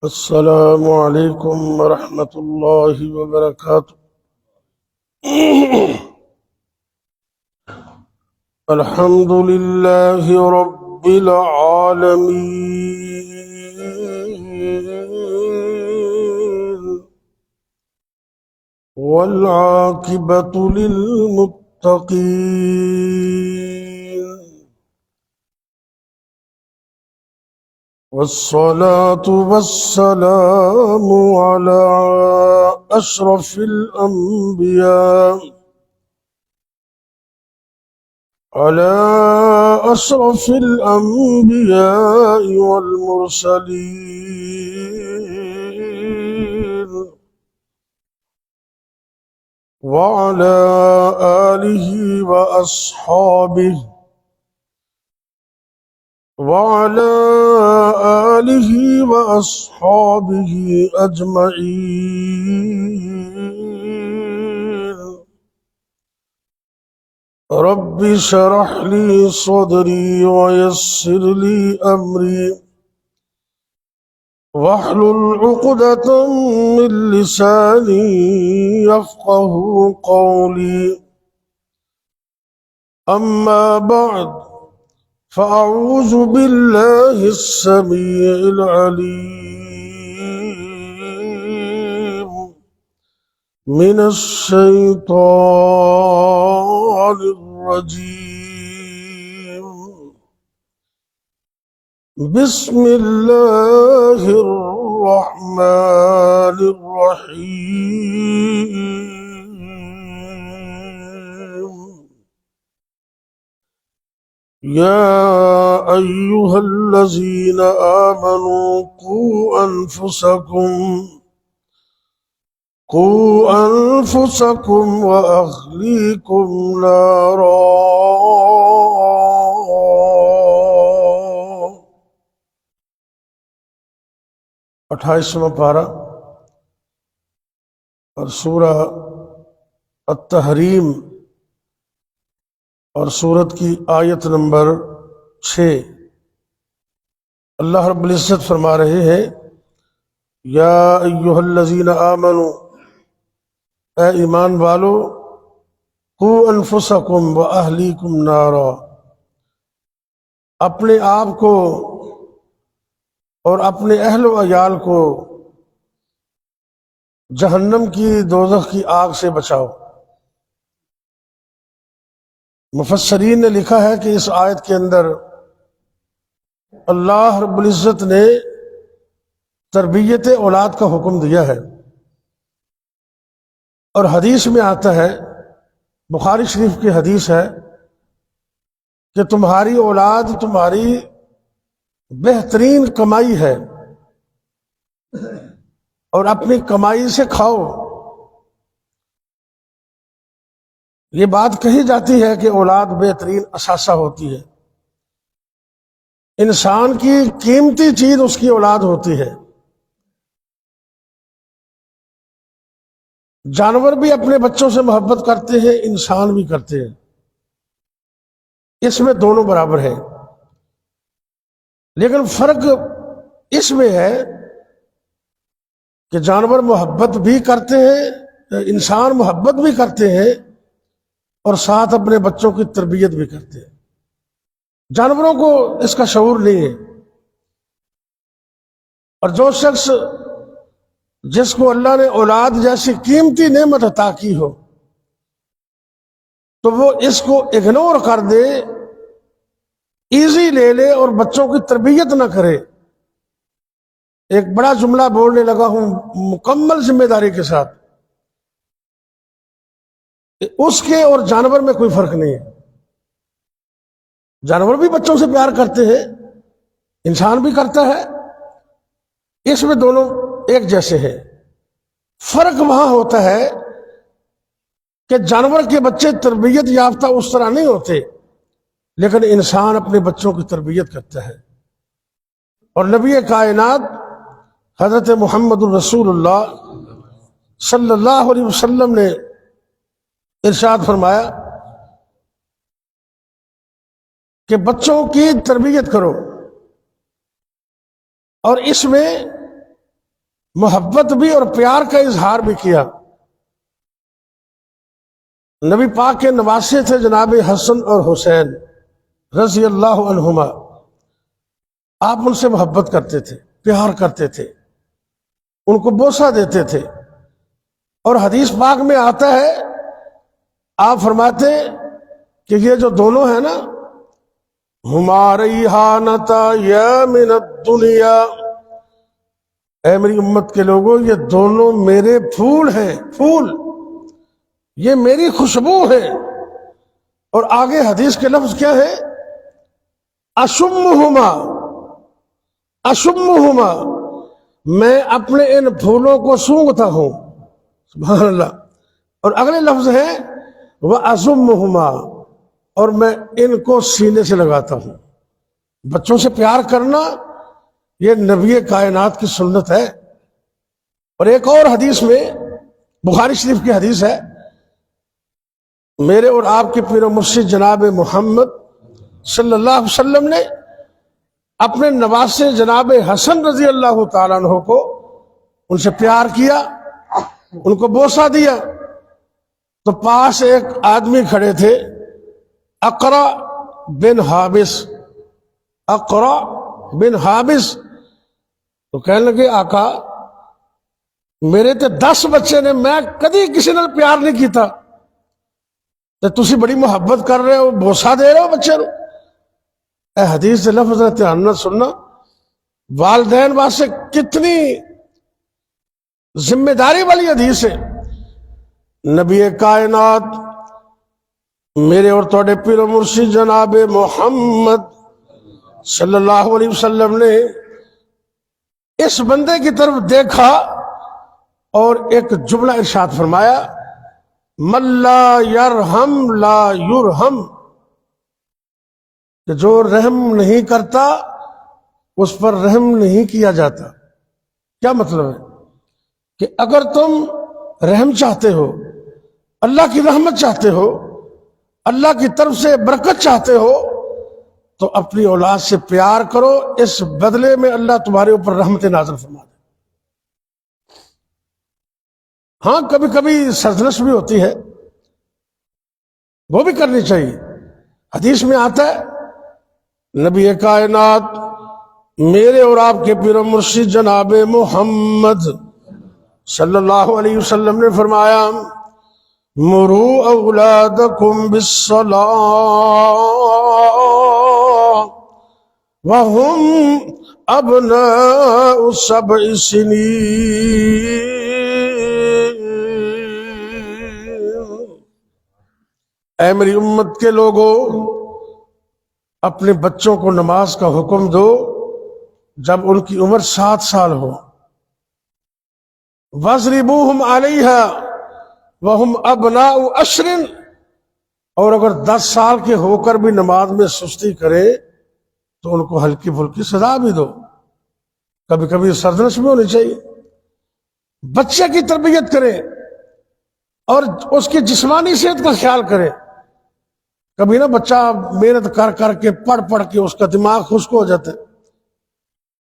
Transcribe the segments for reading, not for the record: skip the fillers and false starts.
السلام علیکم ورحمۃ اللہ وبرکاتہ۔ الحمد للہ رب العالمین والعاقبۃ للمتقین والصلاة والسلام على أشرف الأنبياء والمرسلين وعلى آله وأصحابه أجمعين۔ رب اشرح لي صدري ويسر لي أمري واحلل عقدة من لساني يفقه قولي، أما بعد فأعوذ بالله السميع العليم من الشيطان الرجيم، بسم الله الرحمن الرحيم۔ يا أيها الذين آمنوا قوا أنفسكم وأهليكم نارا۔ 28واں پارہ اور سورہ التحریم اور سورت کی آیت نمبر 6۔ اللہ رب العزت فرما رہے ہیں، یا ایہا الذین آمنوا، اے ایمان والو، قوا انفسکم و اہلیکم نارا، اپنے آپ کو اور اپنے اہل و عیال کو جہنم کی، دوزخ کی آگ سے بچاؤ۔ مفسرین نے لکھا ہے کہ اس آیت کے اندر اللہ رب العزت نے تربیت اولاد کا حکم دیا ہے، اور حدیث میں آتا ہے، بخاری شریف کی حدیث ہے کہ تمہاری اولاد تمہاری بہترین کمائی ہے، اور اپنی کمائی سے کھاؤ۔ یہ بات کہی جاتی ہے کہ اولاد بہترین اثاثہ ہوتی ہے، انسان کی قیمتی چیز اس کی اولاد ہوتی ہے۔ جانور بھی اپنے بچوں سے محبت کرتے ہیں، انسان بھی کرتے ہیں، اس میں دونوں برابر ہیں، لیکن فرق اس میں ہے کہ جانور محبت بھی کرتے ہیں، انسان محبت بھی کرتے ہیں اور ساتھ اپنے بچوں کی تربیت بھی کرتے ہیں۔ جانوروں کو اس کا شعور نہیں ہے، اور جو شخص جس کو اللہ نے اولاد جیسی قیمتی نعمت عطا کی ہو تو وہ اس کو اگنور کر دے، ایزی لے لے اور بچوں کی تربیت نہ کرے۔ ایک بڑا جملہ بولنے لگا ہوں مکمل ذمہ داری کے ساتھ، اس کے اور جانور میں کوئی فرق نہیں ہے۔ جانور بھی بچوں سے پیار کرتے ہیں، انسان بھی کرتا ہے، اس میں دونوں ایک جیسے ہیں۔ فرق وہاں ہوتا ہے کہ جانور کے بچے تربیت یافتہ اس طرح نہیں ہوتے، لیکن انسان اپنے بچوں کی تربیت کرتا ہے۔ اور نبی کائنات حضرت محمد الرسول اللہ صلی اللہ علیہ وسلم نے ارشاد فرمایا کہ بچوں کی تربیت کرو، اور اس میں محبت بھی اور پیار کا اظہار بھی کیا۔ نبی پاک کے نواسے تھے جناب حسن اور حسین رضی اللہ عنہما، آپ ان سے محبت کرتے تھے، پیار کرتے تھے، ان کو بوسہ دیتے تھے۔ اور حدیث پاک میں آتا ہے، آپ فرماتے کہ یہ جو دونوں ہیں نا، ہما ریحانتا یا من الدنیا، اے میری امت کے لوگوں، یہ دونوں میرے پھول ہیں، پھول، یہ میری خوشبو ہے۔ اور آگے حدیث کے لفظ کیا ہے؟ اشمہما، اشمہما، میں اپنے ان پھولوں کو سونگھتا ہوں، سبحان اللہ۔ اور اگلے لفظ ہے وَأَزُمُّهُمَا، اور میں ان کو سینے سے لگاتا ہوں۔ بچوں سے پیار کرنا یہ نبی کائنات کی سنت ہے۔ اور ایک اور حدیث میں، بخاری شریف کی حدیث ہے، میرے اور آپ کے پیر و مرشد جناب محمد صلی اللہ علیہ وسلم نے اپنے نواسے جناب حسن رضی اللہ تعالیٰ عنہ کو، ان سے پیار کیا، ان کو بوسہ دیا۔ تو پاس ایک آدمی کھڑے تھے، اقرا بن حابس، اقرا بن حابس، تو کہنے لگے آقا میرے تے 10 بچے نے، میں کدی کسی نے پیار نہیں کیتا، تو تسی بڑی محبت کر رہے ہو، بوسہ دے رہے ہو بچے نو۔ اے حدیث سے لفظ دھیان نہ سننا، والدین واسطے کتنی ذمہ داری والی حدیث ہے۔ نبی کائنات میرے اور توڑے پیر و مرشد جناب محمد صلی اللہ علیہ وسلم نے اس بندے کی طرف دیکھا اور ایک جملہ ارشاد فرمایا، من لا یرحم لا یرحم، کہ جو رحم نہیں کرتا اس پر رحم نہیں کیا جاتا۔ کیا مطلب ہے؟ کہ اگر تم رحم چاہتے ہو، اللہ کی رحمت چاہتے ہو، اللہ کی طرف سے برکت چاہتے ہو، تو اپنی اولاد سے پیار کرو، اس بدلے میں اللہ تمہارے اوپر رحمت نازل فرما دے۔ ہاں کبھی کبھی سرزنش بھی ہوتی ہے، وہ بھی کرنی چاہیے۔ حدیث میں آتا ہے نبی کائنات میرے اور آپ کے پیر و مرشد جناب محمد صلی اللہ علیہ وسلم نے فرمایا، مروا اولادکم بالصلاۃ وهم ابناء 7 سنین، اے میری امت کے لوگوں، اپنے بچوں کو نماز کا حکم دو جب ان کی عمر 7 سال ہو۔ وَاضْرِبُوهُمْ عَلَيْهَا وَهُمْ أَبْنَاءُ 10، اور اگر 10 سال کے ہو کر بھی نماز میں سستی کرے تو ان کو ہلکی پھلکی سزا بھی دو۔ کبھی کبھی سرزنش بھی ہونی چاہیے۔ بچے کی تربیت کرے اور اس کی جسمانی صحت کا خیال کرے۔ کبھی نا بچہ محنت کر کر کے پڑھ کے اس کا دماغ خشک ہو جاتا ہے،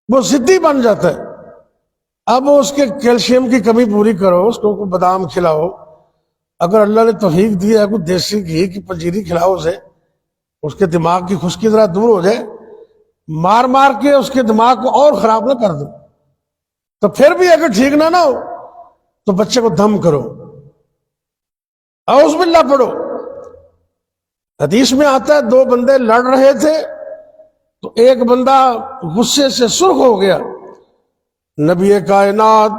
وہ ضدی بن جاتا ہے۔ اب اس کے کیلشیم کی کمی پوری کرو، اس کو بادام کھلاؤ، اگر اللہ نے توفیق دی ہے کوئی دیسی گھی کی پنجیری کھلاؤ اسے، اس کے دماغ کی خشکی ذرا دور ہو جائے، مار مار کے اس کے دماغ کو اور خراب نہ کر دو۔ تو پھر بھی اگر ٹھیک نہ ہو تو بچے کو دم کرو، اعوذ باللہ پڑھو۔ حدیث میں آتا ہے 2 بندے لڑ رہے تھے تو ایک بندہ غصے سے سرخ ہو گیا۔ نبی کائنات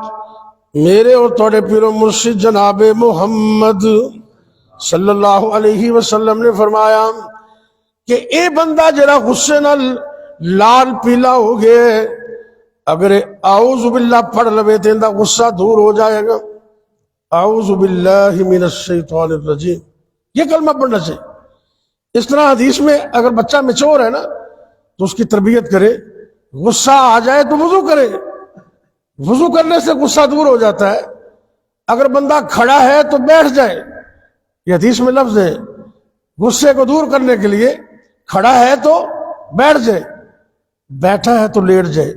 میرے اور توڑے پیر و مرشد جناب محمد صلی اللہ علیہ وسلم نے فرمایا کہ اے بندہ جرا غصے نہ لال پیلا ہو گئے، اگر اعوذ باللہ پڑھ لوے تو اندہ غصہ دور ہو جائے گا۔ اعوذ باللہ من الشیطان الرجیم، یہ کلمہ پڑھنا چاہیے۔ اس طرح حدیث میں اگر بچہ میچور ہے نا تو اس کی تربیت کرے، غصہ آ جائے تو وضو کرے، وضو کرنے سے غصہ دور ہو جاتا ہے۔ اگر بندہ کھڑا ہے تو بیٹھ جائے، یہ حدیث میں لفظ ہے، غصے کو دور کرنے کے لیے کھڑا ہے تو بیٹھ جائے، بیٹھا ہے تو لیٹ جائے۔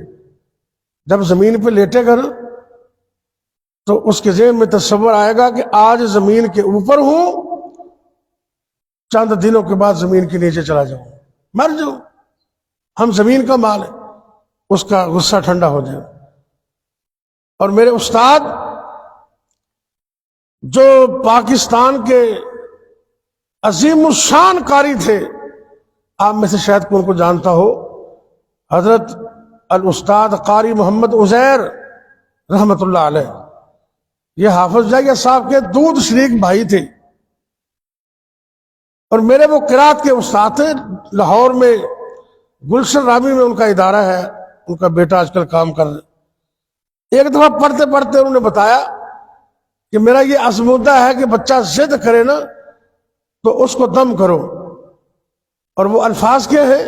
جب زمین پہ لیٹے گا نا تو اس کے ذہن میں تصور آئے گا کہ آج زمین کے اوپر ہوں، چند دنوں کے بعد زمین کے نیچے چلا جاؤں، مر جاؤں، ہم زمین کا مال ہے، اس کا غصہ ٹھنڈا ہو جائے۔ اور میرے استاد جو پاکستان کے عظیم الشان قاری تھے، آپ میں سے شاید کون کو جانتا ہو، حضرت الاستاد قاری محمد عزیر رحمت اللہ علیہ، یہ حافظ جائیہ صاحب کے دودھ شریک بھائی تھے، اور میرے وہ قرات کے استاد تھے۔ لاہور میں گلشن رامی میں ان کا ادارہ ہے، ان کا بیٹا آج کل کام کر رہا۔ ایک دفعہ پڑھتے پڑھتے انہوں نے بتایا کہ میرا یہ آزمودہ ہے کہ بچہ ضد کرے نا تو اس کو دم کرو، اور وہ الفاظ کیا ہے،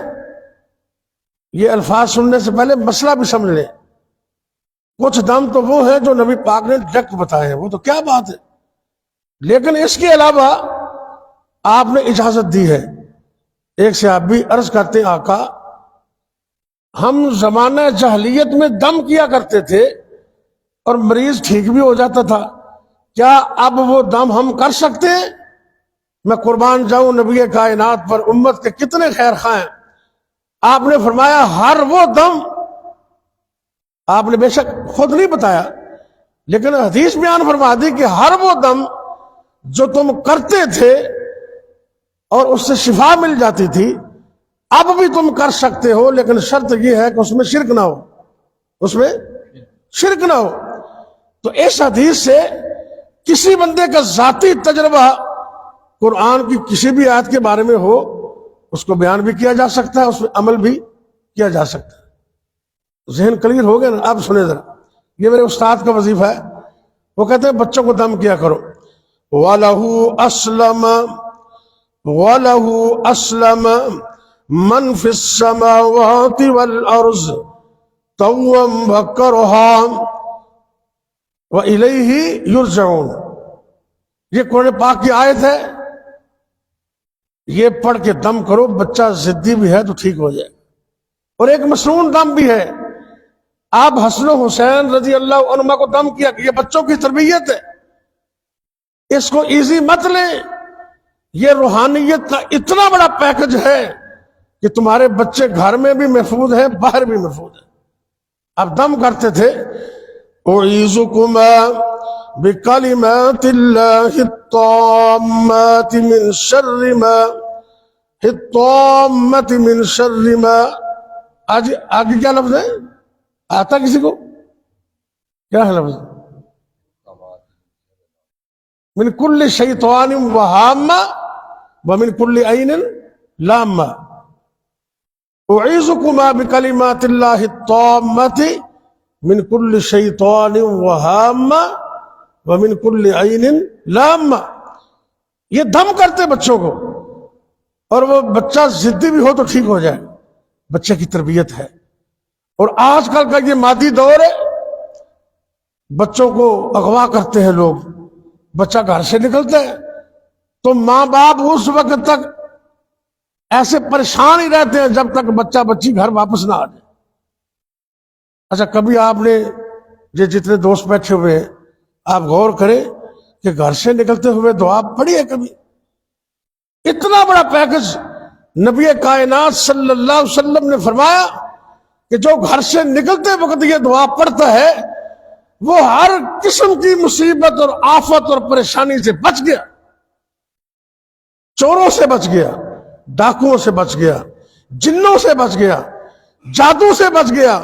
یہ الفاظ سننے سے پہلے مسئلہ بھی سمجھ لیں۔ کچھ دم تو وہ ہیں جو نبی پاک نے ڈائریکٹ بتائے ہیں، وہ تو کیا بات ہے، لیکن اس کے علاوہ آپ نے اجازت دی ہے۔ ایک صحابی عرض کرتے ہیں، آقا ہم زمانہ جاہلیت میں دم کیا کرتے تھے اور مریض ٹھیک بھی ہو جاتا تھا، کیا اب وہ دم ہم کر سکتے ہیں؟ میں قربان جاؤں نبی کائنات پر، امت کے کتنے خیر خواہ ہیں۔ آپ نے فرمایا ہر وہ دم، آپ نے بے شک خود نہیں بتایا لیکن حدیث بیان فرما دی کہ ہر وہ دم جو تم کرتے تھے اور اس سے شفا مل جاتی تھی، اب بھی تم کر سکتے ہو، لیکن شرط یہ ہے کہ اس میں شرک نہ ہو، اس میں شرک نہ ہو۔ تو اس حدیث سے کسی بندے کا ذاتی تجربہ قرآن کی کسی بھی آیت کے بارے میں ہو، اس کو بیان بھی کیا جا سکتا ہے، اس میں عمل بھی کیا جا سکتا ہے۔ ذہن کلیئر ہو گیا نا؟ آپ سنیں ذرا، یہ میرے استاد کا وظیفہ ہے، وہ کہتے ہیں بچوں کو دم کیا کرو۔ وَلَهُ أَسْلَمَ مَنْ فِي السَّمَاوَاتِ وَالْأَرْضِ طَوًّا وَكَرْهًا وَإِلَيْهِ يُرْجَعُونَ۔ یہ قرآن پاک کی آیت ہے، یہ پڑھ کے دم کرو، بچہ ضدی بھی ہے تو ٹھیک ہو جائے۔ اور ایک مسنون دم بھی ہے، آپ حسن و حسین رضی اللہ عنہما کو دم کیا، یہ بچوں کی تربیت ہے، اس کو ایزی مت لیں، یہ روحانیت کا اتنا بڑا پیکج ہے کہ تمہارے بچے گھر میں بھی محفوظ ہیں، باہر بھی محفوظ ہیں۔ اب دم کرتے تھے، اعیذکما بکلمات اللہ التامات من شر ما آگے کیا لفظ ہے؟ آتا کسی کو؟ کیا ہے لفظ؟ من کل شیطان وہامہ ومن کل عین لامہ۔ اعیذکما بکلمات اللہ التامات من کل شیطان وہامہ ومن کل عین لامہ۔ یہ دم کرتے بچوں کو، اور وہ بچہ ضدی بھی ہو تو ٹھیک ہو جائے، بچے کی تربیت ہے۔ اور آج کل کا یہ مادی دور ہے، بچوں کو اغوا کرتے ہیں لوگ، بچہ گھر سے نکلتا ہے تو ماں باپ اس وقت تک ایسے پریشان ہی رہتے ہیں جب تک بچہ بچی گھر واپس نہ آ جائے۔ اچھا کبھی آپ نے یہ جتنے دوست بیٹھے ہوئے ہیں، آپ غور کریں کہ گھر سے نکلتے ہوئے دعا پڑھی ہے کبھی؟ اتنا بڑا پیکج نبی کائنات صلی اللہ علیہ وسلم نے فرمایا کہ جو گھر سے نکلتے وقت یہ دعا پڑھتا ہے وہ ہر قسم کی مصیبت اور آفت اور پریشانی سے بچ گیا، چوروں سے بچ گیا، ڈاکوؤں سے بچ گیا، جنوں سے بچ گیا، جادو سے بچ گیا،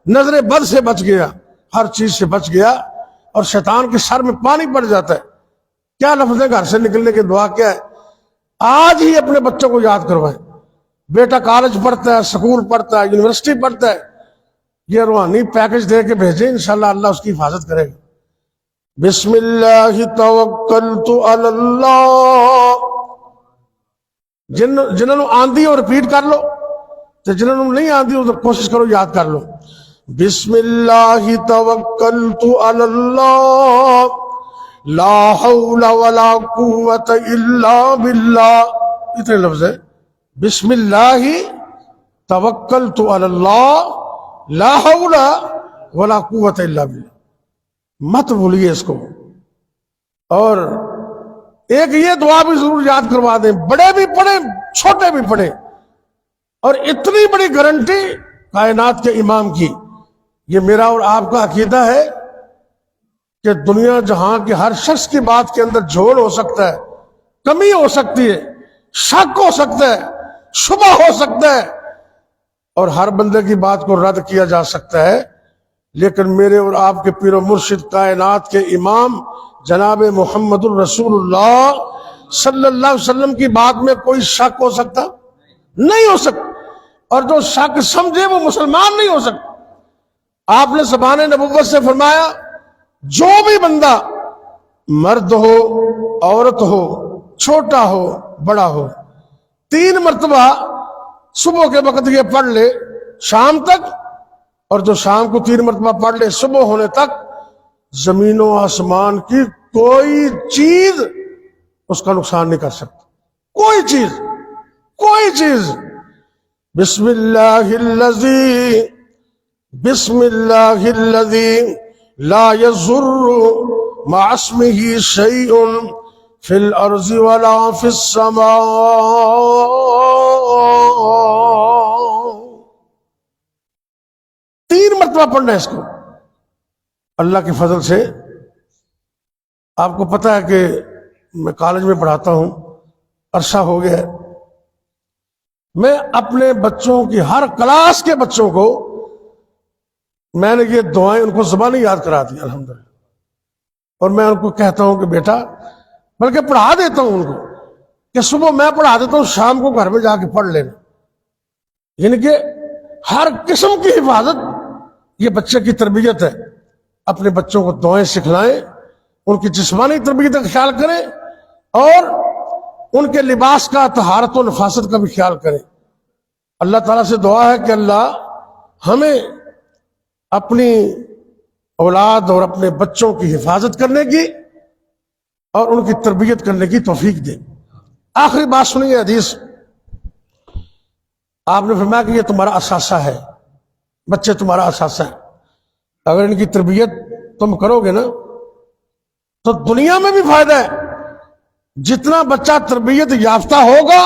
نظر بد سے بچ گیا، ہر چیز سے بچ گیا۔ اور شیطان کے سر میں پانی پڑ جاتا ہے۔ کیا لفظ ہے گھر سے نکلنے کی دعا؟ کیا ہے؟ آج ہی اپنے بچوں کو یاد کروائیں۔ بیٹا کالج پڑھتا ہے، سکول پڑھتا ہے، یونیورسٹی پڑھتا ہے، یہ روحانی پیکج دے کے بھیجیں، انشاءاللہ اللہ اس کی حفاظت کرے گا۔ بسم اللہ توکلت علی اللہ۔ جنہوں آندھی اور ریپیٹ کر لو، تو جنہوں نہیں آندھی تو کوشش کرو یاد کر لو۔ بسم اللہ توکلت علی اللہ لا حول ولا قوت الا باللہ۔ اتنے لفظ ہے، بسم اللہ توکلت علی اللہ لا حول ولا قوت الا باللہ۔ مت بھولیے اس کو. اور ایک یہ دعا بھی ضرور یاد کروا دیں, بڑے بھی پڑھیں چھوٹے بھی پڑھیں. اور اتنی بڑی گارنٹی کائنات کے امام کی, یہ میرا اور آپ کا عقیدہ ہے کہ دنیا جہاں کے ہر شخص کی بات کے اندر جھوڑ ہو سکتا ہے, کمی ہو سکتی ہے, شک ہو سکتا ہے, شبہ ہو سکتا ہے, اور ہر بندے کی بات کو رد کیا جا سکتا ہے, لیکن میرے اور آپ کے پیر و مرشد کائنات کے امام جناب محمد الرسول اللہ صلی اللہ علیہ وسلم کی بات میں کوئی شک ہو سکتا نہیں ہو سکتا, اور جو شک سمجھے وہ مسلمان نہیں ہو سکتا. آپ نے زبان نبوت سے فرمایا جو بھی بندہ مرد ہو عورت ہو چھوٹا ہو بڑا ہو 3 مرتبہ صبح کے وقت یہ پڑھ لے شام تک, اور جو شام کو 3 مرتبہ پڑھ لے صبح ہونے تک, زمین و آسمان کی کوئی چیز اس کا نقصان نہیں کر سکتی. کوئی چیز. بسم اللہ الذی لا يضر مع اسمہ شیء فی الارض ولا فی السماء. تین مرتبہ پڑھنا ہے اس کو. اللہ کے فضل سے آپ کو پتہ ہے کہ میں کالج میں پڑھاتا ہوں, عرصہ ہو گیا ہے. میں اپنے بچوں کی ہر کلاس کے بچوں کو میں نے یہ دعائیں ان کو زبانی یاد کرا دی الحمدللہ. اور میں ان کو کہتا ہوں کہ بیٹا, بلکہ پڑھا دیتا ہوں ان کو کہ صبح میں پڑھا دیتا ہوں, شام کو گھر میں جا کے پڑھ لینا. یعنی کہ ہر قسم کی حفاظت یہ بچے کی تربیت ہے. اپنے بچوں کو دعائیں سکھلائیں, ان کی جسمانی تربیت کا خیال کریں, اور ان کے لباس کا طہارت و نفاست کا بھی خیال کریں. اللہ تعالیٰ سے دعا ہے کہ اللہ ہمیں اپنی اولاد اور اپنے بچوں کی حفاظت کرنے کی اور ان کی تربیت کرنے کی توفیق دے. آخری بات سنیے, حدیث آپ نے فرمایا کہ یہ تمہارا اثاثہ ہے, بچے تمہارا اثاثہ ہے. اگر ان کی تربیت تم کرو گے نا تو دنیا میں بھی فائدہ ہے. جتنا بچہ تربیت یافتہ ہوگا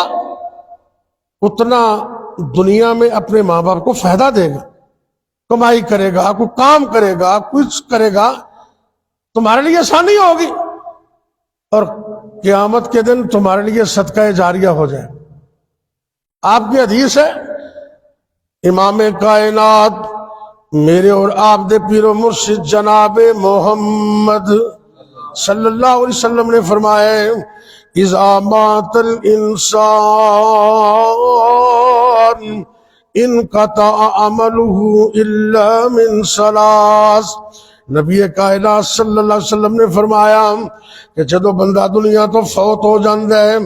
اتنا دنیا میں اپنے ماں باپ کو فائدہ دے گا, کمائی کرے گا, کوئی کام کرے گا, کچھ کرے گا, تمہارے لیے آسانی ہوگی, اور قیامت کے دن تمہارے لیے صدقہ جاریہ ہو جائے. آپ کی حدیث ہے, امام کائنات میرے اور آپ دے پیر و مرشد جناب محمد صلی اللہ علیہ وسلم نے فرمایا اذا مات الانسان انقطع عمله الا من ثلاث. نبی کائنات صلی اللہ علیہ وسلم نے فرمایا کہ جدو بندہ دنیا تو فوت ہو جاندہ ہے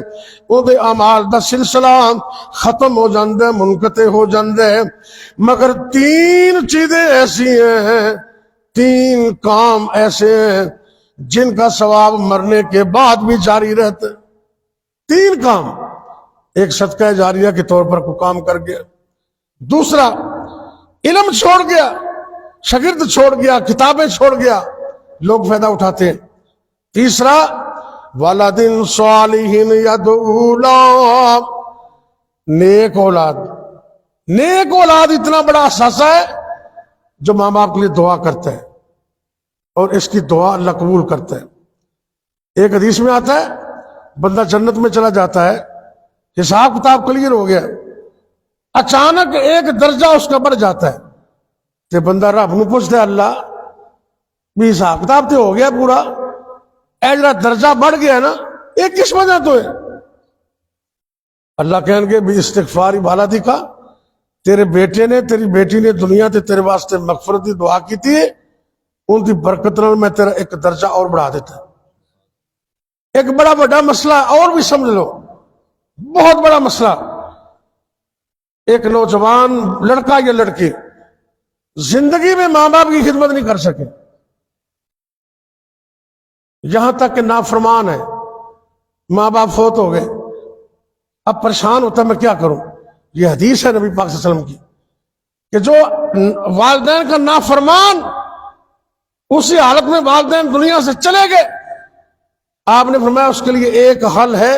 وہ دے اعمال دا سلسلہ ختم ہو جاندہ ہے, منقطع ہو جاندہ ہے, مگر 3 چیزیں ایسی ہیں, 3 کام ایسے ہیں جن کا ثواب مرنے کے بعد بھی جاری رہتا ہے. 3 کام. ایک صدقہ جاریہ کے طور پر کوئی کام کر گیا, دوسرا علم چھوڑ گیا, شاگرد چھوڑ گیا, کتابیں چھوڑ گیا, لوگ فائدہ اٹھاتے ہیں. تیسرا والد صالح یدعو له, نیک اولاد. نیک اولاد اتنا بڑا اثاثہ ہے جو ماں باپ کے لیے دعا کرتا ہے, اور اس کی دعا اللہ قبول کرتا ہے. ایک حدیث میں آتا ہے بندہ جنت میں چلا جاتا ہے, حساب کتاب کلیئر ہو گیا, اچانک ایک درجہ اس کا بڑھ جاتا ہے, تو بندہ رب نو پوچھتا ہے اللہ بھی حساب کتاب تو ہو گیا پورا, اے جڑا درجہ بڑھ گیا نا یہ کس وجہ تو ہے؟ اللہ کہیں گے بھی استغفار بالا دکھا, تیرے بیٹے نے تیری بیٹی نے دنیا تے تیرے واسطے مغفرت دی دعا کی تھی, ان کی برکت نال میں تیرا ایک درجہ اور بڑھا دیتا. ایک بڑا بڑا مسئلہ اور بھی سمجھ لو, بہت بڑا مسئلہ. ایک نوجوان لڑکا یا لڑکی زندگی میں ماں باپ کی خدمت نہیں کر سکے, یہاں تک کہ نافرمان ہے, ماں باپ فوت ہو گئے, اب پریشان ہوتا ہے میں کیا کروں. یہ حدیث ہے نبی پاک صلی اللہ علیہ وسلم کی کہ جو والدین کا نافرمان اسی حالت میں والدین دنیا سے چلے گئے، آپ نے فرمایا اس کے لیے ایک حل ہے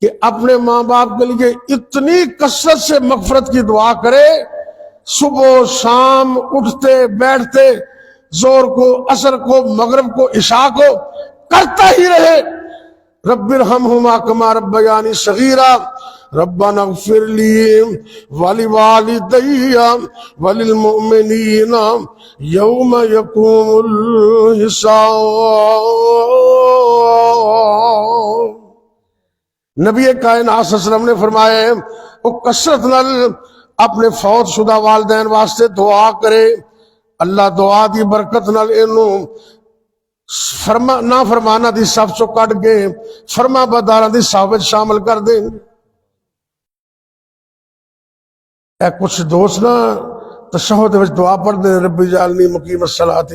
کہ اپنے ماں باپ کے لیے اتنی کثرت سے مغفرت کی دعا کرے، صبح شام اٹھتے بیٹھتے، زور کو، عصر کو، مغرب کو، عشاء کو کرتا ہی رہے، رب ارحمہما کما ربیانی صغیرا، ربنا اغفر لی ولوالدی وللمؤمنین یوم یقوم الحساب۔ نبی کائنات صلی اللہ علیہ وسلم نے فرمایا ہے وہ کثرت نال اپنے فوت شدہ والدین واسطے دعا کرے، اللہ دعا دی برکت نال اینوں نہ فرمانا دی صف چو کٹ کے فرما برداراں دی صف وچ شامل کر دیں۔ اے کچھ دوست نا تشہد وچ دعا پڑھ دے، رب اجعلنی مقیم الصلاۃ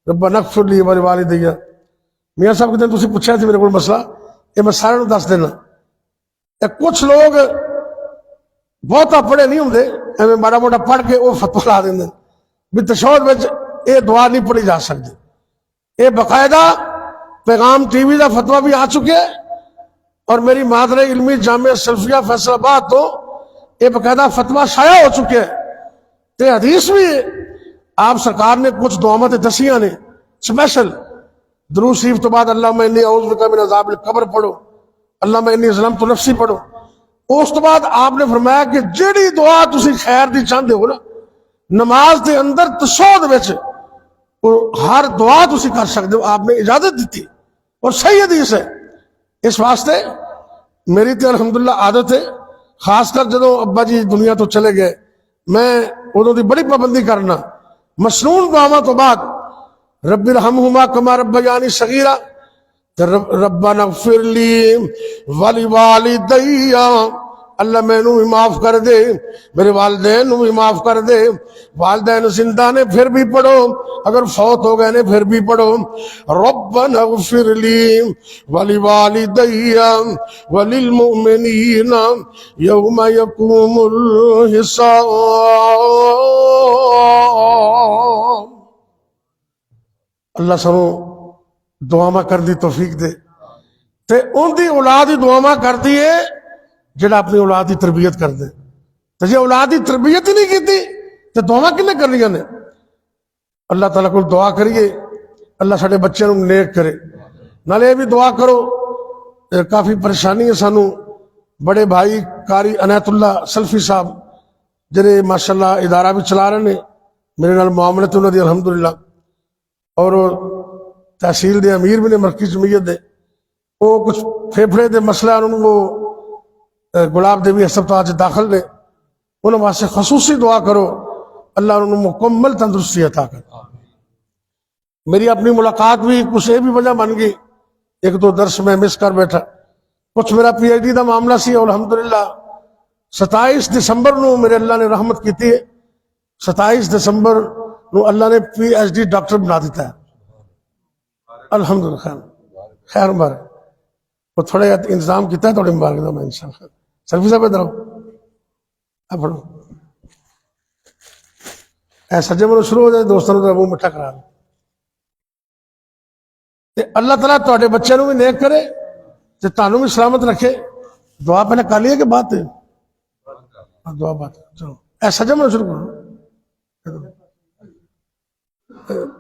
ربنا اغفر لی ولوالدی۔ میاں صاحب کہتے ہیں تسی پوچھا تھی میرے کو مسئلہ، یہ میں سارے نوں دس دینا۔ کچھ لوگ بہتا پڑھے نہیں ہوندے، ایویں ماڑا موٹا پڑھ کے وہ فتوی لا دیندے بھی تشہد وچ یہ دعا نہیں پڑھی جا سکتی۔ یہ باقاعدہ پیغام ٹی وی کا فتویٰ بھی آ چکے ہے، اور میری مادر علمی جامعہ سلفیہ فیصل آباد تو یہ باقاعدہ فتویٰ شائع ہو چکے ہے، تے حدیث بھی آپ سرکار نے کچھ دعامت دسیاں نے سپیشل درود شریف تو بعد اللہم انی اعوذ بک من عذاب القبر پڑھو، اللہم انی ظلمت نفسی پڑھو۔ اس تو بعد آپ نے فرمایا کہ جیڑی دعا تسی خیر دی چاہتے ہو نا نماز دے اندر تشہد وچ ہر دعا تسی کر سکتے ہو، آپ نے اجازت دیتی اور صحیح حدیث ہے۔ اس واسطے میری تے الحمدللہ عادت ہے، خاص کر جدوں ابا جی دنیا تو چلے گئے میں ادوں دی بڑی پابندی کرنا، مسنون دعاواں تو بعد رب ارحمہما کما ربیانی صغیرا، ربنا اغفر لی ولوالدی، اللہ میں نو بھی معاف کر دے، میرے والدین نو بھی معاف کر دے، والدین زندہ نے پھر بھی پڑھو، اگر فوت ہو گئے نے پھر بھی پڑھو، ربنا اغفر لی ولوالدی وللمؤمنین یوم یقوم الحساب۔ اللہ سنو دعا کر دی توفیق دے، تے ان دی اولاد دی دعا کر دیے جڑا اپنی اولاد کی تربیت کر دے، تو جی اولاد کی تربیت ہی نہیں کی تو دعا کنے کرنی نے؟ اللہ تعالیٰ کو دعا کریے اللہ سارے بچوں نیک کرے۔ نالے بھی دعا کرو، کافی پریشانی ہے سانو، بڑے بھائی قاری عنایت اللہ سلفی صاحب جڑے ماشاءاللہ ادارہ بھی چلا رہے ہیں، میرے نال معاملت انہوں دی الحمدللہ، اور تحصیل دے امیر بھی نے مرکزی جمعیت دے، وہ کچھ پھیپھڑے دے مسئلہ انہوں وہ گلاب دیوی ہسپتال داخل نے، انہوں واسطے خصوصی دعا کرو اللہ انہوں مکمل تندرستی عطا کر۔ میری اپنی ملاقات بھی کچھ یہ بھی وجہ بن گئی، ایک دو درس میں مس کر بیٹھا، کچھ میرا پی ایچ ڈی دا معاملہ سی، الحمدللہ 27 دسمبر نو میرے اللہ نے رحمت کی ہے، 27 دسمبر نو اللہ نے پی ایچ ڈی ڈاکٹر بنا دیتا ہے، الحمدللہ خیر مبارک، وہ تھوڑے انتظام کیتا ہے، تھوڑے مبارک دا میں انشاءاللہ سلفی صاحب ادھر اب پڑھو ایسا جب وہ شروع ہو جائے دوستوں نے وہ مٹھا کرا دے۔ اللہ تعالیٰ تھوڑے بچوں بھی نیک کرے تے تانوں بھی سلامت رکھے۔ دعا پہلے کر لیے کہ بات ہے دعا بات، چلو ایسا جب میں شروع کرو،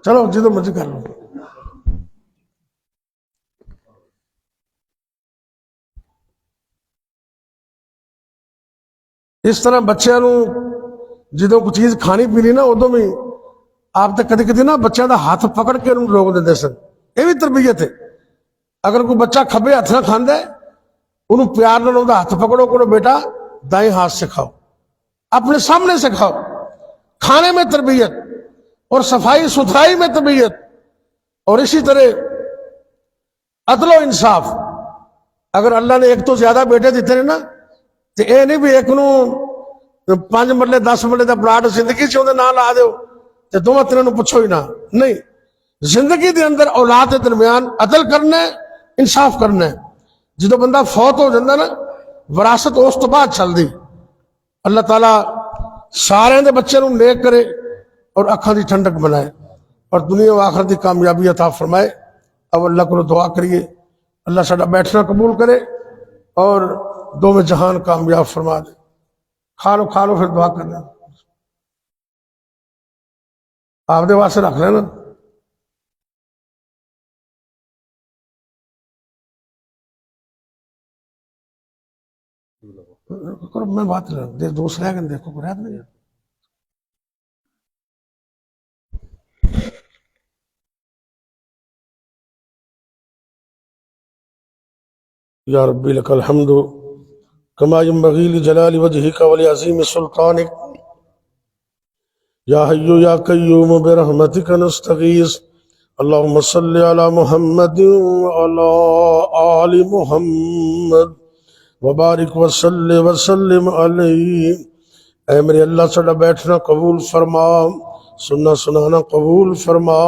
چلو جدو مرضی کر لو۔ اس طرح بچوں جدو کوئی چیز کھانی پینی نا ادو بھی آپ تو کدی کدی نا بچوں کا ہاتھ پکڑ کے روک دیں سن، یہ بھی تربیت ہے۔ اگر کوئی بچہ کھبے ہاتھ نہ کھانا ہے انہوں پیار نہ ہاتھ پکڑو کرو، بیٹا دائیں ہاتھ سے کھاؤ، اپنے سامنے سے کھاؤ، کھانے میں تربیت اور صفائی ستھرائی میں تربیت، اور اسی طرح عدل و انصاف۔ اگر اللہ نے ایک تو زیادہ بیٹے دیتے ہیں نا تو یہ نہیں بھی ایک نو 5 مرلے 10 مرلے کا پلاٹ زندگی چاہتے نہ لا دو تو دونوں تینوں پوچھو ہی نہ، نہیں، زندگی دے اندر اولاد کے درمیان عدل کرنا ہے، انصاف کرنا ہے۔ جدو بندہ فوت ہو جاتا نا وراثت اس تو بعد چل دی۔ اللہ تعالیٰ سارے دے بچے نو نیک کرے اور اکھاں دی ٹھنڈک بنائے۔ اور دنیا و آخرت کی کامیابی عطا فرمائے۔ اب اللہ کو دعا کریے اللہ ساڈا بیٹھنا قبول کرے اور دو میں جہان کامیاب فرما دے۔ کھا لو پھر دعا کرنا، آپ دے واسطے رکھ لینا۔ کرو میں بات لے دوسرے آگے دیکھو کو رہت نہیں۔ یا ربی لک الحمد کما ینبغی لجلال وجہک ولعظیم سلطانک یا حی یا قیوم برحمتک نستغیث اللہم صلی علی محمد وعلی آل محمد وبارک وسلم علیہ۔ اے میرے اللہ ساڈا بیٹھنا قبول فرما، سننا سنانا قبول فرما،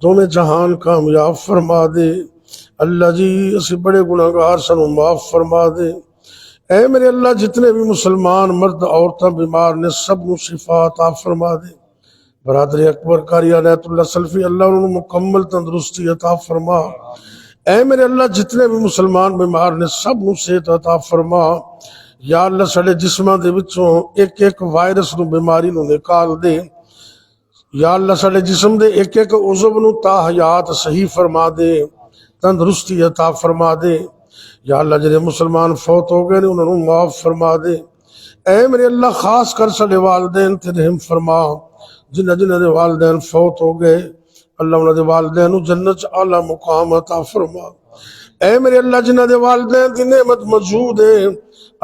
دونوں جہان کامیاب فرما دے۔ اللہ جی اسی بڑے گناہگار سنو معاف فرما دے۔ اے میرے اللہ جتنے بھی مسلمان مرد عورتیں بیمار نے سب نو شفا عطا فرما دے۔ برادری اکبر قاری عنایت اللہ سلفی اللہ انہوں مکمل تندرستی عطا فرما۔ اے میرے اللہ جتنے بھی مسلمان بیمار نے سب نو صحت عطا فرما۔ یا اللہ ساڈے جسماں دے وچوں ایک ایک وائرس نو بیماری نو نکال دے۔ یا اللہ ساڈے جسم دے ایک ایک عضو نو تا حیات صحیح فرما دے، تندرستی عطا فرما دے۔ یا اللہ جنہیں مسلمان فوت ہو گئے نے انہوں نے معاف فرما دے۔ اے میرے اللہ خاص کر ساڈے والدین تے رحم فرما، جنہ دے والدین فوت ہو گئے اللہ انہوں دے والدین جنت اعلیٰ مقام عطا فرما۔ اے میرے اللہ جنہ دے والدین دی نعمت موجود ہے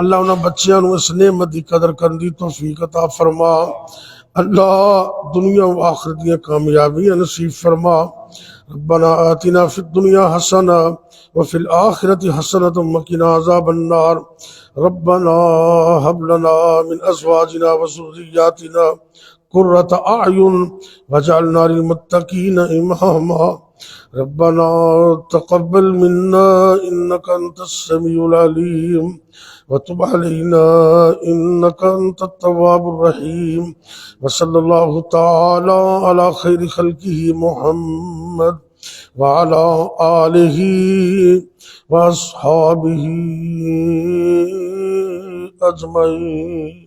اللہ انہوں بچیاں نو اس نعمت دی قدر کرن دی توفیق عطا فرما۔ اللہ دنیا و آخرت دی کامیابیاں نصیب فرما۔ ربنا آتنا فی الدنیا حسنہ وفی الآخرت حسنۃ وقنا عذاب النار۔ ربنا هب لنا من ازواجنا وذریاتنا قرۃ اعین واجعلنا للمتقین اماما۔ ربنا تقبل منا انک انت السمیع العلیم وتب علینا انک انت التواب الرحیم۔ وصلی اللہ تعالی علی خیر خلقہ محمد وعلی آلہ واصحابہ اجمعین۔